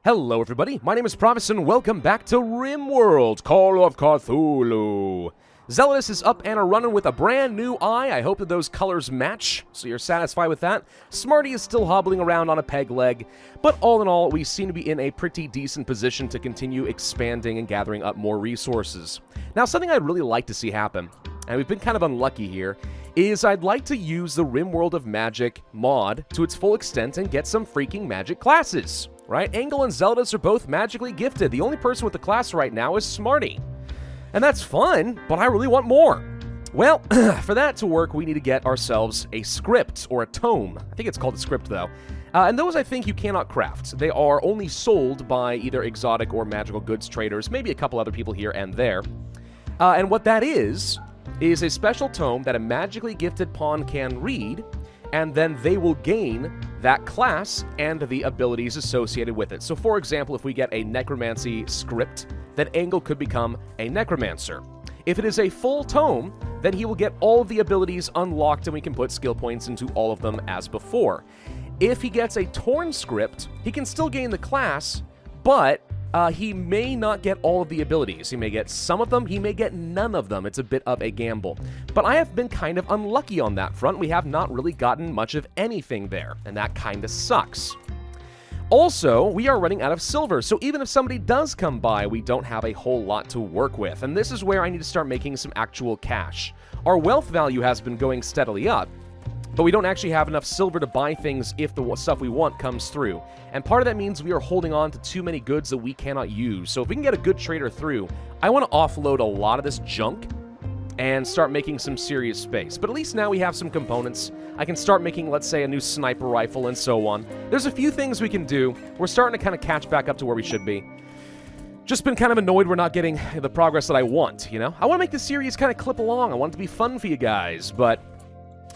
Hello everybody, my name is Pravus and welcome back to Rimworld, Call of Cthulhu. Zealous is up and a-running with a brand new eye. I hope that those colors match, so you're satisfied with that. Smarty is still hobbling around on a peg leg, but all in all, we seem to be in a pretty decent position to continue expanding and gathering up more resources. Now, something I'd really like to see happen, and we've been kind of unlucky here, is I'd like to use the Rimworld of Magic mod to its full extent and get some freaking magic classes. Right? Angle and Zeldis are both magically gifted. The only person with the class right now is Smarty. And that's fun, but I really want more. Well, for that to work, we need to get ourselves a script, or a tome. I think it's called a script, though. And those I think you cannot craft. They are only sold by either exotic or magical goods traders, maybe a couple other people here and there. And what that is a special tome that a magically gifted pawn can read, and then they will gain that class and the abilities associated with it. So for example, if we get a necromancy script, then Angle could become a necromancer. If it is a full tome, then he will get all of the abilities unlocked and we can put skill points into all of them as before. If he gets a torn script, he can still gain the class, but he may not get all of the abilities. He may get some of them, he may get none of them. It's a bit of a gamble. But I have been kind of unlucky on that front. We have not really gotten much of anything there, and that kind of sucks. Also, we are running out of silver, so even if somebody does come by, we don't have a whole lot to work with, and this is where I need to start making some actual cash. Our wealth value has been going steadily up, but we don't actually have enough silver to buy things if the stuff we want comes through. And part of that means we are holding on to too many goods that we cannot use. So if we can get a good trader through, I want to offload a lot of this junk and start making some serious space. But at least now we have some components. I can start making, let's say, a new sniper rifle and so on. There's a few things we can do. We're starting to kind of catch back up to where we should be. Just been kind of annoyed we're not getting the progress that I want, you know? I want to make this series kind of clip along. I want it to be fun for you guys, but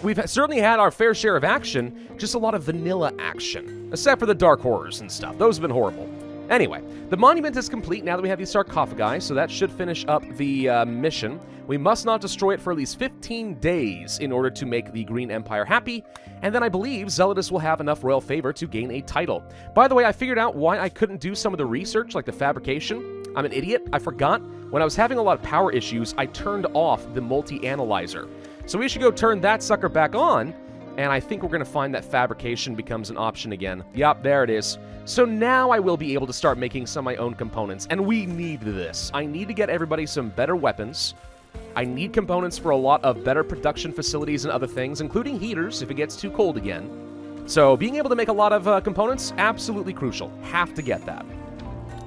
we've certainly had our fair share of action, just a lot of vanilla action. Except for the dark horrors and stuff. Those have been horrible. Anyway, the monument is complete now that we have these sarcophagi, so that should finish up the mission. We must not destroy it for at least 15 days in order to make the Green Empire happy, and then I believe Zealous will have enough royal favor to gain a title. By the way, I figured out why I couldn't do some of the research, like the fabrication. I'm an idiot. I forgot. When I was having a lot of power issues, I turned off the multi-analyzer. So we should go turn that sucker back on, and I think we're going to find that fabrication becomes an option again. Yup, there it is. So now I will be able to start making some of my own components, and we need this. I need to get everybody some better weapons. I need components for a lot of better production facilities and other things, including heaters if it gets too cold again. So being able to make a lot of components, absolutely crucial. Have to get that.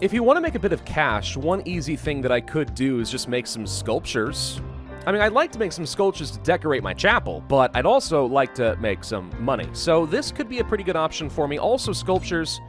If you want to make a bit of cash, one easy thing that I could do is just make some sculptures. I mean, I'd like to make some sculptures to decorate my chapel, but I'd also like to make some money. So this could be a pretty good option for me. Also, sculptures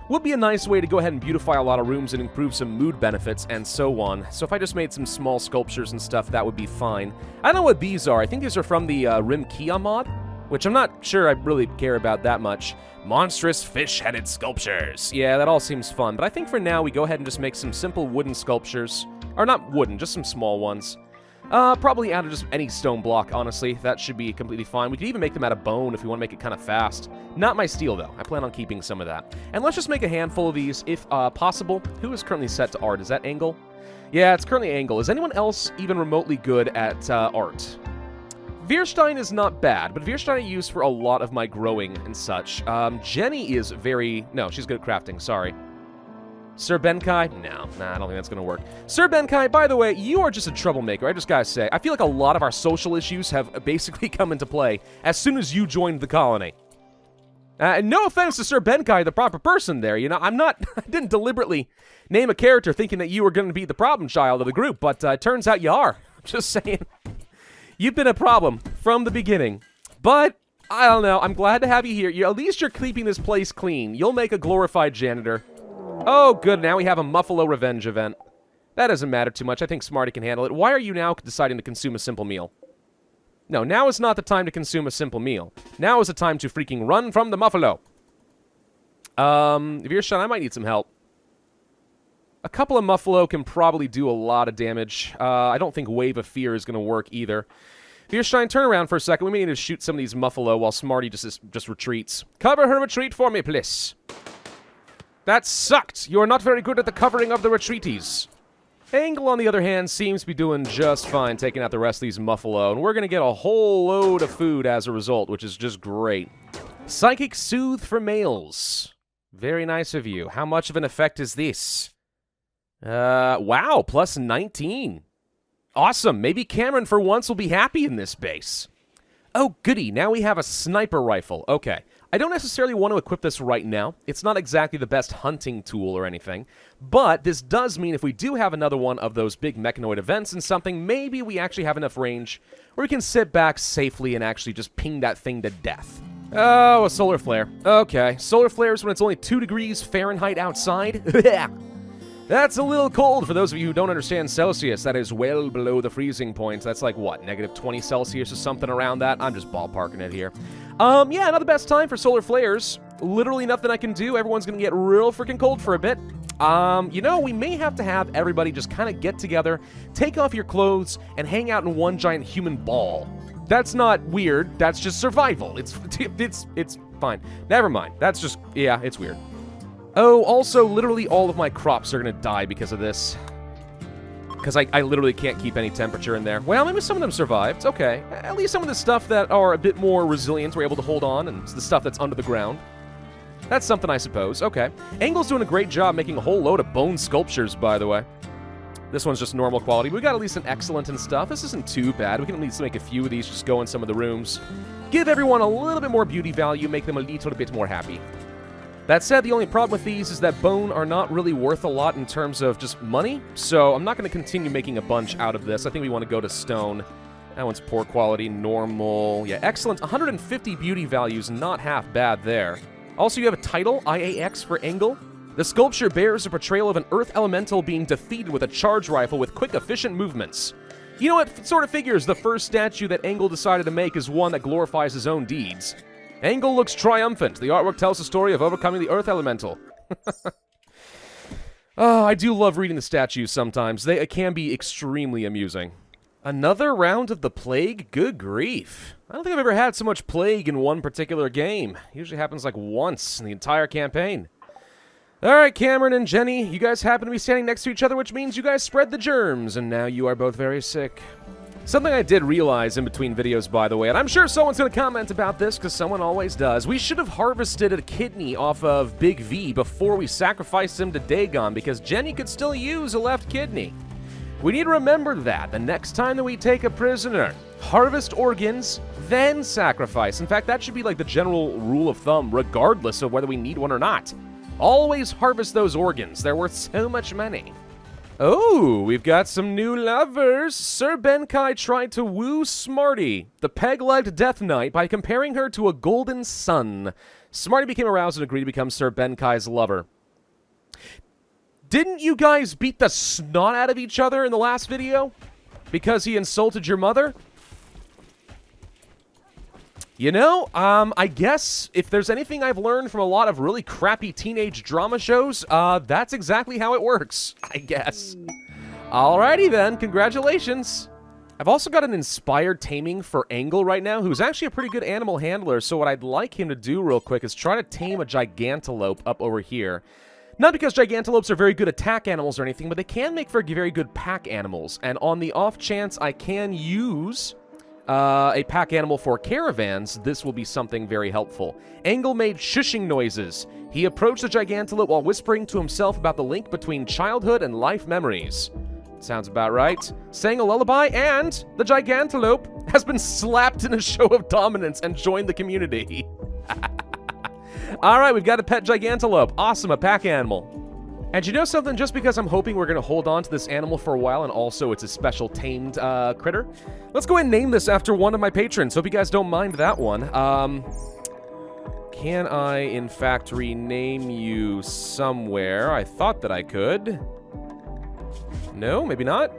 would be a nice way to go ahead and beautify a lot of rooms and improve some mood benefits and so on. So if I just made some small sculptures and stuff, that would be fine. I don't know what these are. I think these are from the Rim Kia mod, which I'm not sure I really care about that much. Monstrous fish-headed sculptures. Yeah, that all seems fun, but I think for now we go ahead and just make some simple wooden sculptures. Or not wooden, just some small ones. Probably out of just any stone block, honestly. That should be completely fine. We could even make them out of bone if we want to make it kind of fast. Not my steel, though. I plan on keeping some of that. And let's just make a handful of these, if possible. Who is currently set to art? Is that Angle? Yeah, it's currently Angle. Is anyone else even remotely good at art? Veerstein is not bad, but Veerstein I use for a lot of my growing and such. Jenny is very... No, she's good at crafting, sorry. Sir Benkai? No, I don't think that's going to work. Sir Benkai, by the way, you are just a troublemaker, I just gotta say. I feel like a lot of our social issues have basically come into play as soon as you joined the colony. No offense to Sir Benkai, the proper person there, you know, I didn't deliberately name a character thinking that you were going to be the problem child of the group, but it turns out you are. Just saying. You've been a problem from the beginning. But, I don't know, I'm glad to have you here. At least you're keeping this place clean. You'll make a glorified janitor. Oh, good, now we have a Muffalo revenge event. That doesn't matter too much. I think Smarty can handle it. Why are you now deciding to consume a simple meal? No, now is not the time to consume a simple meal. Now is the time to freaking run from the Muffalo. If you're shot, I might need some help. A couple of Muffalo can probably do a lot of damage. I don't think Wave of Fear is going to work either. Veerstein, turn around for a second. We may need to shoot some of these Muffalo while Smarty just retreats. Cover her retreat for me, please. That sucked! You are not very good at the covering of the retreaties. Angle, on the other hand, seems to be doing just fine taking out the rest of these Muffalo, and we're going to get a whole load of food as a result, which is just great. Psychic Soothe for males. Very nice of you. How much of an effect is this? Wow, plus 19. Awesome. Maybe Cameron for once will be happy in this base. Oh, goody. Now we have a sniper rifle. Okay. I don't necessarily want to equip this right now. It's not exactly the best hunting tool or anything. But this does mean if we do have another one of those big mechanoid events and something, maybe we actually have enough range where we can sit back safely and actually just ping that thing to death. Oh, a solar flare. Okay. Solar flares when it's only 2 degrees Fahrenheit outside? That's a little cold for those of you who don't understand Celsius. That is well below the freezing point. That's like, what, negative 20 Celsius or something around that? I'm just ballparking it here. Yeah, not the best time for solar flares. Literally nothing I can do. Everyone's gonna get real freaking cold for a bit. You know, we may have to have everybody just kind of get together, take off your clothes, and hang out in one giant human ball. That's not weird. That's just survival. It's fine. Never mind. That's just, yeah, it's weird. Oh, also, literally all of my crops are going to die because of this. Because I literally can't keep any temperature in there. Well, maybe some of them survived. Okay. At least some of the stuff that are a bit more resilient were able to hold on, and it's the stuff that's under the ground. That's something, I suppose. Okay. Angle's doing a great job making a whole load of bone sculptures, by the way. This one's just normal quality. We got at least an excellent and stuff. This isn't too bad. We can at least make a few of these just go in some of the rooms. Give everyone a little bit more beauty value, make them a little bit more happy. That said, the only problem with these is that bone are not really worth a lot in terms of just money, so I'm not going to continue making a bunch out of this. I think we want to go to stone. That one's poor quality, normal. Yeah, excellent. 150 beauty values, not half bad there. Also, you have a title, IAX for Angle. The sculpture bears a portrayal of an earth elemental being defeated with a charge rifle with quick, efficient movements. You know, it sort of figures the first statue that Angle decided to make is one that glorifies his own deeds. Angle looks triumphant. The artwork tells the story of overcoming the earth elemental. Oh, I do love reading the statues sometimes. It can be extremely amusing. Another round of the plague? Good grief. I don't think I've ever had so much plague in one particular game. It usually happens like once in the entire campaign. Alright, Cameron and Jenny, you guys happen to be standing next to each other, which means you guys spread the germs, and now you are both very sick. Something I did realize in between videos, by the way, and I'm sure someone's going to comment about this, because someone always does. We should have harvested a kidney off of Big V before we sacrificed him to Dagon, because Jenny could still use a left kidney. We need to remember that the next time that we take a prisoner. Harvest organs, then sacrifice. In fact, that should be like the general rule of thumb, regardless of whether we need one or not. Always harvest those organs. They're worth so much money. Oh, we've got some new lovers. Sir Benkai tried to woo Smarty, the peg-legged Death Knight, by comparing her to a golden sun. Smarty became aroused and agreed to become Sir Benkai's lover. Didn't you guys beat the snot out of each other in the last video? Because he insulted your mother? You know, I guess if there's anything I've learned from a lot of really crappy teenage drama shows, that's exactly how it works, I guess. Alrighty then, congratulations. I've also got an inspired taming for Angle right now, who's actually a pretty good animal handler, so what I'd like him to do real quick is try to tame a gigantelope up over here. Not because gigantelopes are very good attack animals or anything, but they can make for very good pack animals, and on the off chance I can use a pack animal for caravans, this will be something very helpful. Angle made shushing noises. He approached the gigantelope while whispering to himself about the link between childhood and life memories. Sounds about right. Sang a lullaby, and the gigantelope has been slapped in a show of dominance and joined the community. Alright, we've got a pet gigantelope. Awesome, a pack animal. And you know something? Just because I'm hoping we're going to hold on to this animal for a while, and also it's a special tamed critter, let's go ahead and name this after one of my patrons. Hope you guys don't mind that one. Can I, in fact, rename you somewhere? I thought that I could. No, maybe not.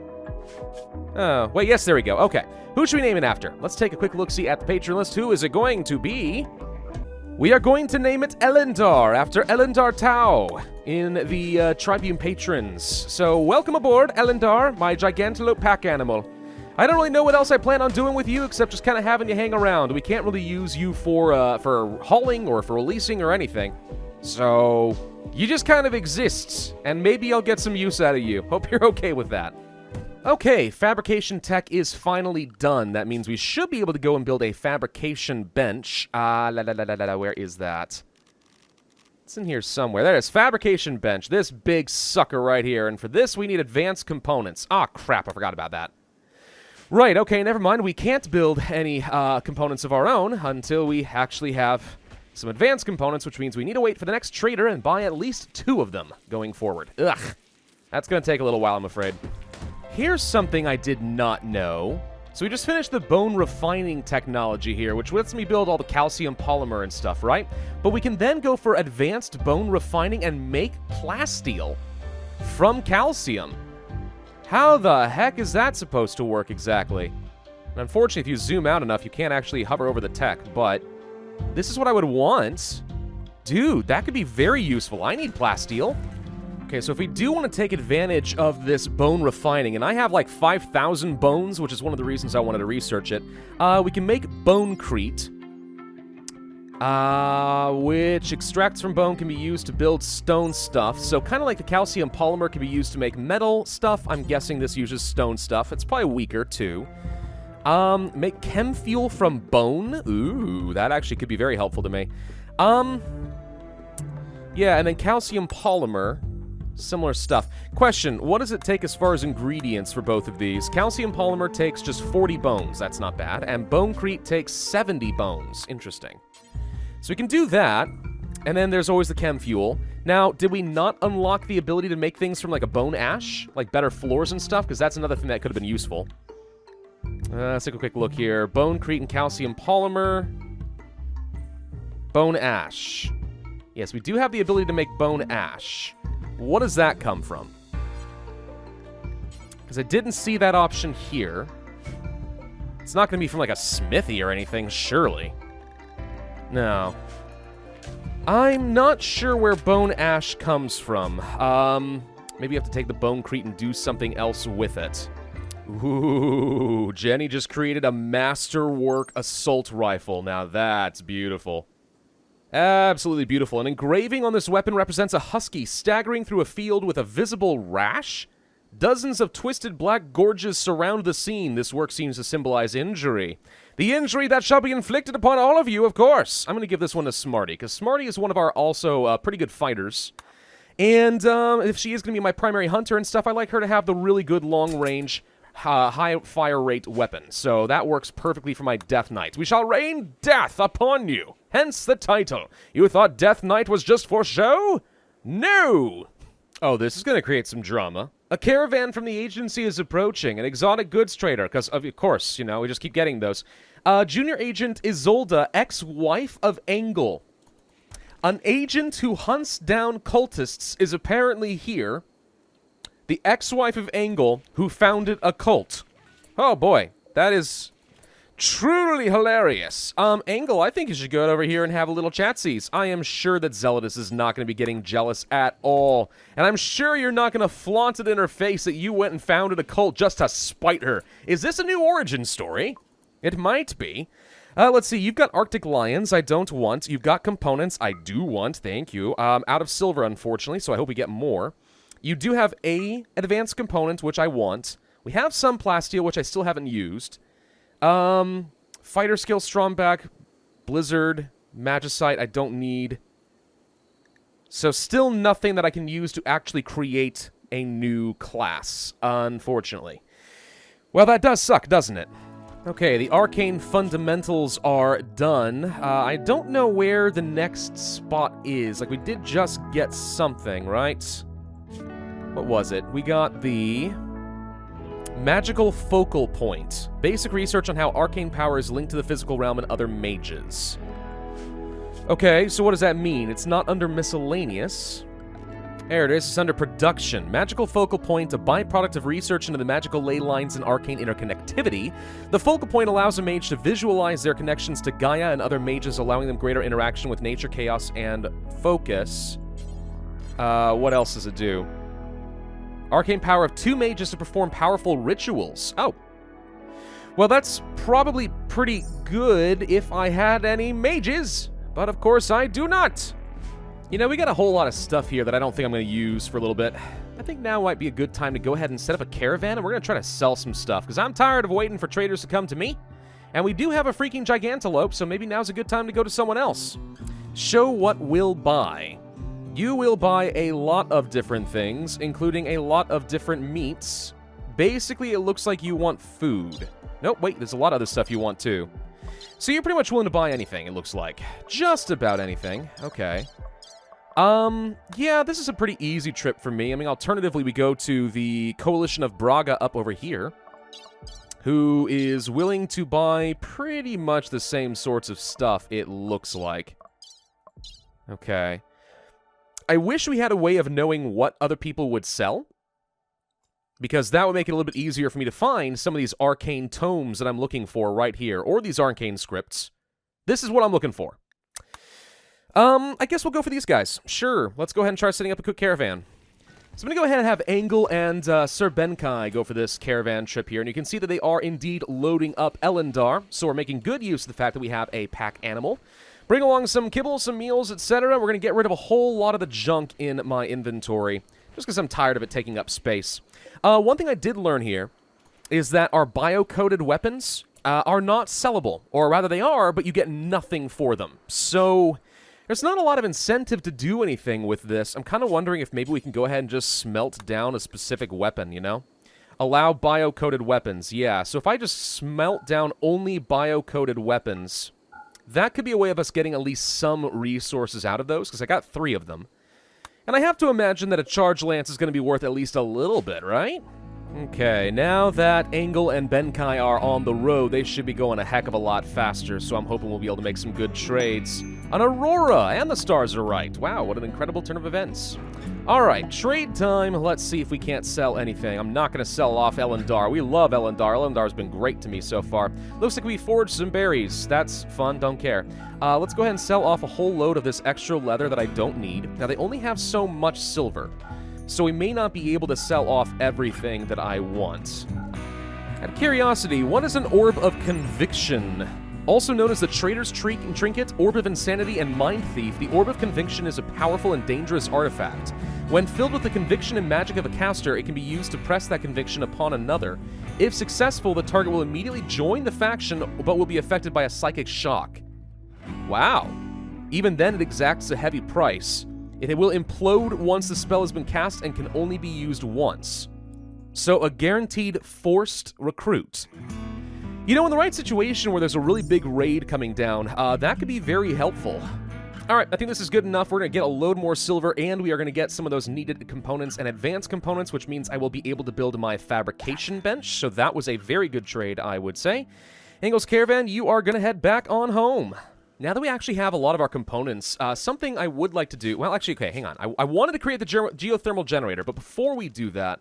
Oh, wait, yes, there we go. Okay, who should we name it after? Let's take a quick look-see at the patron list. Who is it going to be? We are going to name it Elendar, after Elendar Tau in the Tribune Patrons. So, welcome aboard, Elendar, my gigantelope pack animal. I don't really know what else I plan on doing with you, except just kind of having you hang around. We can't really use you for hauling or for releasing or anything. So, You just kind of exist, and maybe I'll get some use out of you. Hope you're okay with that. Okay, fabrication tech is finally done. That means we should be able to go and build a fabrication bench. Where is that? It's in here somewhere. There it is, fabrication bench. This big sucker right here. And for this, we need advanced components. Ah, crap, I forgot about that. Right, okay, never mind. We can't build any components of our own until we actually have some advanced components, which means we need to wait for the next trader and buy at least 2 of them going forward. Ugh. That's going to take a little while, I'm afraid. Here's something I did not know. So we just finished the bone refining technology here, which lets me build all the calcium polymer and stuff, right? But we can then go for advanced bone refining and make plasteel from calcium. How the heck is that supposed to work exactly? And unfortunately, if you zoom out enough, you can't actually hover over the tech, but this is what I would want. Dude, that could be very useful. I need plasteel. Okay, so if we do want to take advantage of this bone refining, and I have like 5,000 bones, which is one of the reasons I wanted to research it, we can make bonecrete, which extracts from bone can be used to build stone stuff. So kind of like the calcium polymer can be used to make metal stuff. I'm guessing this uses stone stuff. It's probably weaker, too. Make chem fuel from bone. Ooh, that actually could be very helpful to me. Yeah, and then calcium polymer. Similar stuff. Question, what does it take as far as ingredients for both of these? Calcium polymer takes just 40 bones. That's not bad. And bonecrete takes 70 bones. Interesting. So we can do that. And then there's always the chem fuel. Now, did we not unlock the ability to make things from like a bone ash? Like better floors and stuff? Because that's another thing that could have been useful. Let's take a quick look here. Bonecrete and calcium polymer. Bone ash. Yes, we do have the ability to make bone ash. What does that come from? Because I didn't see that option here. It's not going to be from like a smithy or anything, surely. No. I'm not sure where bone ash comes from. Maybe you have to take the bonecrete and do something else with it. Ooh, Jenny just created a masterwork assault rifle. Now that's beautiful. Absolutely beautiful. An engraving on this weapon represents a husky staggering through a field with a visible rash. Dozens of twisted black gorges surround the scene. This work seems to symbolize injury. The injury that shall be inflicted upon all of you, of course. I'm going to give this one to Smarty, because Smarty is one of our also pretty good fighters. And if she is going to be my primary hunter and stuff, I like her to have the really good long-range, high fire rate weapon. So that works perfectly for my Death Knight. We shall rain death upon you. Hence the title. You thought Death Knight was just for show? No! Oh, this is going to create some drama. A caravan from the agency is approaching. An exotic goods trader, because of course, you know, we just keep getting those. Junior Agent Isolde, ex-wife of Engel. An agent who hunts down cultists is apparently here. The ex-wife of Engel, who founded a cult. Oh boy, that is truly hilarious. Engel, I think you should go over here and have a little chatsies. I am sure that Zealotus is not going to be getting jealous at all. And I'm sure you're not going to flaunt it in her face that you went and founded a cult just to spite her. Is this a new origin story? It might be. Let's see, you've got Arctic Lions, I don't want. You've got components, I do want, thank you. Out of silver, unfortunately, so I hope we get more. You do have a advanced component, which I want. We have some plasteel, which I still haven't used. Fighter skill, Stromback, Blizzard, Magicite, I don't need. So still nothing that I can use to actually create a new class, unfortunately. Well, that does suck, doesn't it? Okay, the Arcane fundamentals are done. I don't know where the next spot is. Like, we did just get something, right? What was it? We got the Magical Focal Point. Basic research on how arcane power is linked to the physical realm and other mages. Okay, so what does that mean? It's not under miscellaneous. There it is. It's under production. Magical Focal Point, a byproduct of research into the magical ley lines and arcane interconnectivity. The focal point allows a mage to visualize their connections to Gaia and other mages, allowing them greater interaction with nature, chaos, and focus. What else does it do? Arcane power of 2 mages to perform powerful rituals. Oh. Well, that's probably pretty good if I had any mages. But of course I do not. You know, we got a whole lot of stuff here that I don't think I'm going to use for a little bit. I think now might be a good time to go ahead and set up a caravan, and we're going to try to sell some stuff, because I'm tired of waiting for traders to come to me. And we do have a freaking gigantelope, so maybe now's a good time to go to someone else. Show what we'll buy. You will buy a lot of different things, including a lot of different meats. Basically, it looks like you want food. Nope, wait, there's a lot of other stuff you want, too. So you're pretty much willing to buy anything, it looks like. Just about anything. Okay. Yeah, this is a pretty easy trip for me. I mean, alternatively, we go to the Coalition of Braga up over here, who is willing to buy pretty much the same sorts of stuff, it looks like. Okay. I wish we had a way of knowing what other people would sell, because that would make it a little bit easier for me to find some of these arcane tomes that I'm looking for right here, or these arcane scripts. This is what I'm looking for. I guess we'll go for these guys. Sure, let's go ahead and try setting up a quick caravan. So I'm going to go ahead and have Engel and Sir Benkai go for this caravan trip here, and you can see that they are indeed loading up Elendar, so we're making good use of the fact that we have a pack animal. Bring along some kibble, some meals, etc. We're going to get rid of a whole lot of the junk in my inventory, just because I'm tired of it taking up space. One thing I did learn here is that our bio-coded weapons are not sellable, or rather they are, but you get nothing for them. So there's not a lot of incentive to do anything with this. I'm kind of wondering if maybe we can go ahead and just smelt down a specific weapon, you know? Allow bio-coded weapons, yeah. So if I just smelt down only bio-coded weapons, that could be a way of us getting at least some resources out of those, because I got 3 of them. And I have to imagine that a charge lance is going to be worth at least a little bit, right? Okay, now that Engel and Benkai are on the road, they should be going a heck of a lot faster, so I'm hoping we'll be able to make some good trades. An Aurora, and the stars are right. Wow, what an incredible turn of events. Alright, trade time. Let's see if we can't sell anything. I'm not going to sell off Elendar. We love Elendar. Elendar's been great to me so far. Looks like we forged some berries. That's fun, don't care. Let's go ahead and sell off a whole load of this extra leather that I don't need. Now, they only have so much silver, so we may not be able to sell off everything that I want. Out of curiosity, what is an Orb of Conviction? Also known as the Trader's Trinket, Orb of Insanity, and Mind Thief, the Orb of Conviction is a powerful and dangerous artifact. When filled with the conviction and magic of a caster, it can be used to press that conviction upon another. If successful, the target will immediately join the faction, but will be affected by a psychic shock. Wow. Even then, it exacts a heavy price. It will implode once the spell has been cast and can only be used once. So, a guaranteed forced recruit. You know, in the right situation where there's a really big raid coming down, that could be very helpful. Alright, I think this is good enough. We're going to get a load more silver, and we are going to get some of those needed components and advanced components, which means I will be able to build my fabrication bench, so that was a very good trade, I would say. Engel's Caravan, you are going to head back on home. Now that we actually have a lot of our components, something I would like to do... Well, actually, okay, hang on. I wanted to create the geothermal generator, but before we do that,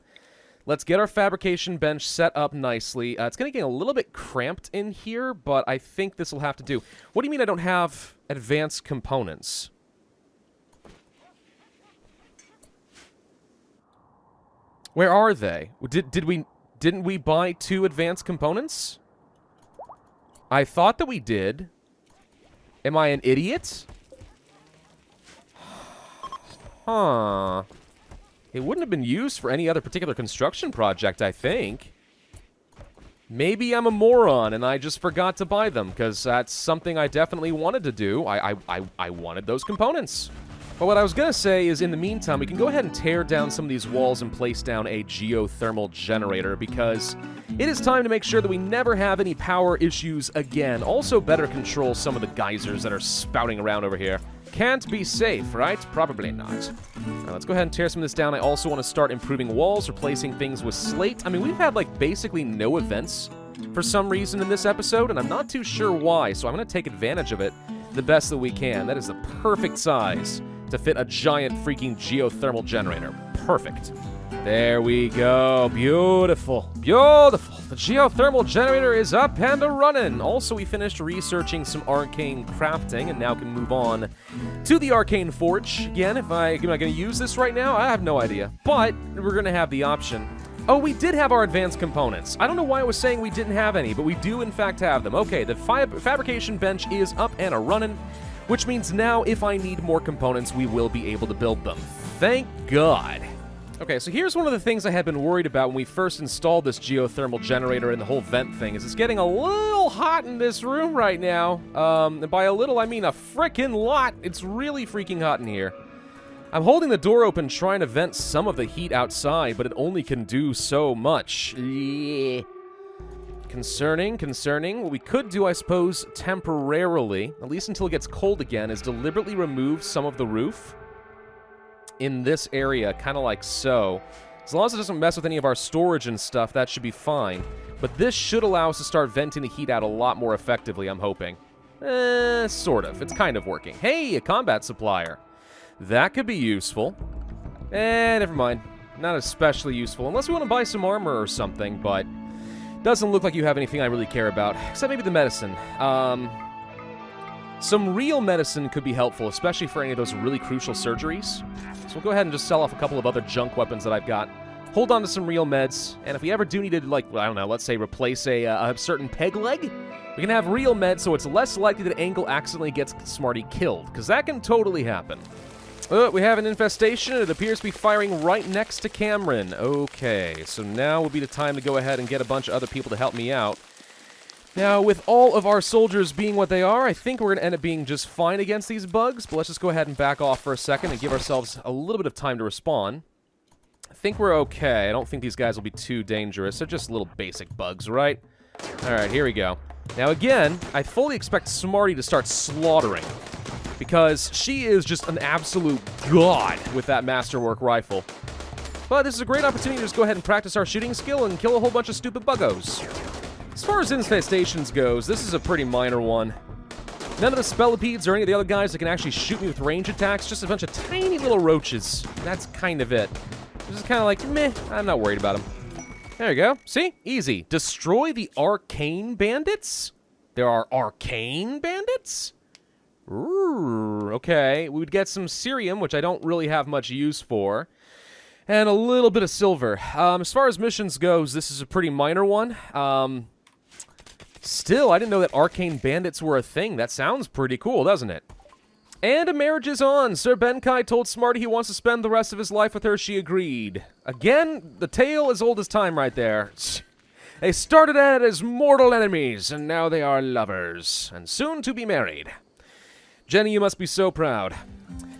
let's get our fabrication bench set up nicely. It's going to get a little bit cramped in here, but I think this will have to do. What do you mean I don't have advanced components? Where are they? Didn't we buy 2 advanced components? I thought that we did. Am I an idiot? Huh. It wouldn't have been used for any other particular construction project, I think. Maybe I'm a moron and I just forgot to buy them, because that's something I definitely wanted to do. I wanted those components. But what I was going to say is, in the meantime, we can go ahead and tear down some of these walls and place down a geothermal generator, because it is time to make sure that we never have any power issues again. Also, better control some of the geysers that are spouting around over here. Can't be safe, right? Probably not. All right, let's go ahead and tear some of this down. I also want to start improving walls, replacing things with slate. I mean, we've had, like, basically no events for some reason in this episode, and I'm not too sure why, so I'm going to take advantage of it the best that we can. That is the perfect size to fit a giant freaking geothermal generator. Perfect. There we go. Beautiful. Beautiful. The geothermal generator is up and a-running. Also, we finished researching some arcane crafting and now can move on to the arcane forge. Again, am I going to use this right now? I have no idea. But we're going to have the option. Oh, we did have our advanced components. I don't know why I was saying we didn't have any, but we do in fact have them. Okay, the fabrication bench is up and a-running. which means now if I need more components, we will be able to build them. Thank God. Okay, so here's one of the things I had been worried about when we first installed this geothermal generator and the whole vent thing, is it's getting a little hot in this room right now. And by a little, I mean a frickin' lot. It's really freaking hot in here. I'm holding the door open trying to vent some of the heat outside, but it only can do so much. Concerning. What we could do, I suppose, temporarily, at least until it gets cold again, is deliberately remove some of the roof in this area, kind of like so. As long as it doesn't mess with any of our storage and stuff, that should be fine. But this should allow us to start venting the heat out a lot more effectively, I'm hoping. Sort of. It's kind of working. Hey, a combat supplier. That could be useful. Never mind. Not especially useful, unless we want to buy some armor or something, but doesn't look like you have anything I really care about, except maybe the medicine. Some real medicine could be helpful, especially for any of those really crucial surgeries. So we'll go ahead and just sell off a couple of other junk weapons that I've got. Hold on to some real meds, and if we ever do need to, like, I don't know, let's say replace a certain peg leg, we can have real meds so it's less likely that Angle accidentally gets Smarty killed, because that can totally happen. We have an infestation, and it appears to be firing right next to Cameron. Okay, so now would be the time to go ahead and get a bunch of other people to help me out. Now, with all of our soldiers being what they are, I think we're going to end up being just fine against these bugs, but let's just go ahead and back off for a second and give ourselves a little bit of time to respawn. I think we're okay. I don't think these guys will be too dangerous. They're just little basic bugs, right? Alright, here we go. Now again, I fully expect Smarty to start slaughtering, because she is just an absolute god with that masterwork rifle. But this is a great opportunity to just go ahead and practice our shooting skill and kill a whole bunch of stupid buggos. As far as infestations goes, this is a pretty minor one. None of the spellipedes or any of the other guys that can actually shoot me with range attacks, just a bunch of tiny little roaches. That's kind of it. This is kind of like, meh, I'm not worried about them. There you go. See? Easy. Destroy the Arcane bandits? There are Arcane bandits? Ooh, okay. We would get some cerium, which I don't really have much use for, and a little bit of silver. As far as missions goes, this is a pretty minor one. Still, I didn't know that Arcane bandits were a thing. That sounds pretty cool, doesn't it? And a marriage is on. Sir Benkai told Smarty he wants to spend the rest of his life with her. She agreed. Again, the tale as old as time right there. They started out as mortal enemies, and now they are lovers, and soon to be married. Jenny, you must be so proud.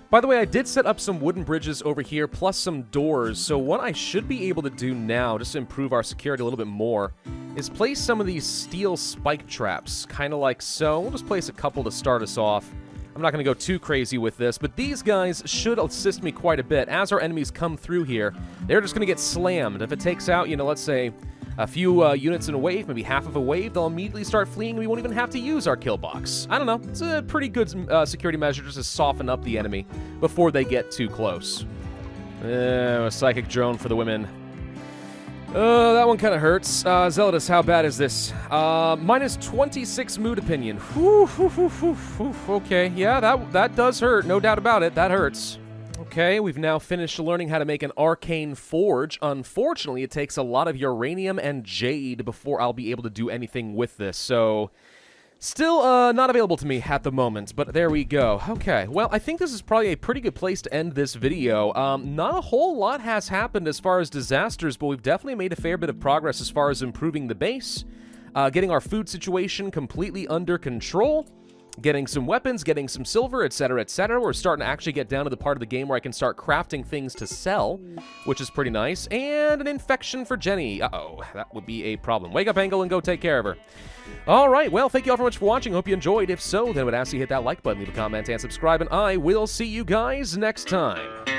By the way, I did set up some wooden bridges over here, plus some doors, so what I should be able to do now, just to improve our security a little bit more, is place some of these steel spike traps, kind of like so. We'll just place a couple to start us off. I'm not going to go too crazy with this, but these guys should assist me quite a bit. As our enemies come through here, they're just going to get slammed. If it takes out, you know, let's say a few units in a wave, maybe half of a wave, they'll immediately start fleeing, and we won't even have to use our kill box. I don't know. It's a pretty good security measure just to soften up the enemy before they get too close. A psychic drone for the women. That one kind of hurts. Zealous, how bad is this? Minus 26 mood opinion. Okay, yeah, that does hurt. No doubt about it. That hurts. Okay, we've now finished learning how to make an arcane forge. Unfortunately, it takes a lot of uranium and jade before I'll be able to do anything with this, so still not available to me at the moment, but there we go. Okay, well, I think this is probably a pretty good place to end this video. Not a whole lot has happened as far as disasters, but we've definitely made a fair bit of progress as far as improving the base, getting our food situation completely under control, getting some weapons, getting some silver, etc., etc. We're starting to actually get down to the part of the game where I can start crafting things to sell, which is pretty nice. And an infection for Jenny. Uh-oh, that would be a problem. Wake up, Angle, and go take care of her. All right, well, thank you all very much for watching. Hope you enjoyed. If so, then I would ask you to hit that like button, leave a comment, and subscribe, and I will see you guys next time.